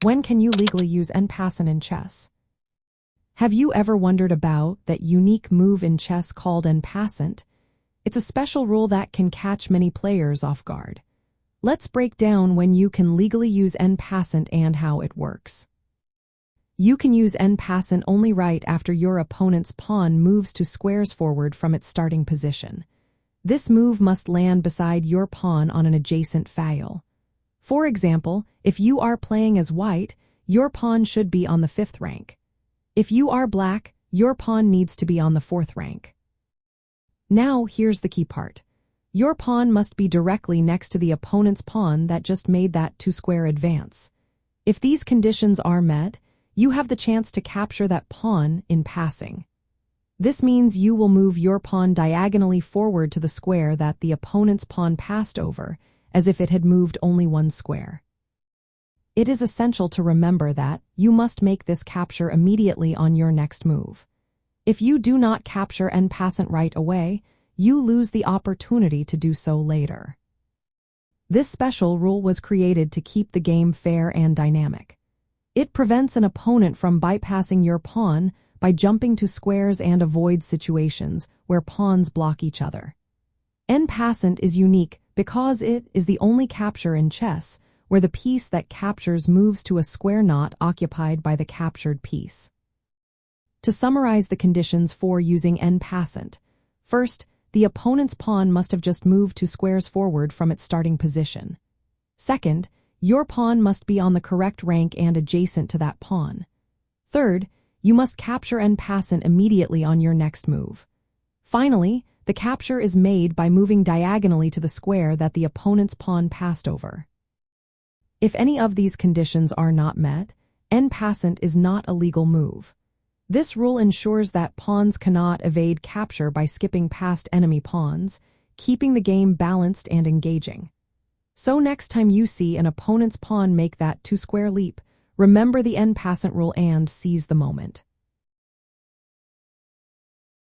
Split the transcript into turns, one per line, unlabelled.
When can you legally use en passant in chess? Have you ever wondered about that unique move in chess called en passant? It's a special rule that can catch many players off guard. Let's break down when you can legally use en passant and how it works. You can use en passant only right after your opponent's pawn moves 2 squares forward from its starting position. This move must land beside your pawn on an adjacent file. For example, if you are playing as white, your pawn should be on the 5th rank. If you are black, your pawn needs to be on the 4th rank. Now, here's the key part. Your pawn must be directly next to the opponent's pawn that just made that 2-square advance. If these conditions are met, you have the chance to capture that pawn in passing. This means you will move your pawn diagonally forward to the square that the opponent's pawn passed over, as if it had moved only 1 square. It is essential to remember that you must make this capture immediately on your next move. If you do not capture en passant right away, you lose the opportunity to do so later. This special rule was created to keep the game fair and dynamic. It prevents an opponent from bypassing your pawn by jumping to squares and avoids situations where pawns block each other. En passant is unique because it is the only capture in chess where the piece that captures moves to a square not occupied by the captured piece. To summarize the conditions for using en passant, first, the opponent's pawn must have just moved 2 squares forward from its starting position. Second, your pawn must be on the correct rank and adjacent to that pawn. Third, you must capture en passant immediately on your next move. Finally, the capture is made by moving diagonally to the square that the opponent's pawn passed over. If any of these conditions are not met, en passant is not a legal move. This rule ensures that pawns cannot evade capture by skipping past enemy pawns, keeping the game balanced and engaging. So next time you see an opponent's pawn make that 2-square leap, remember the en passant rule and seize the moment.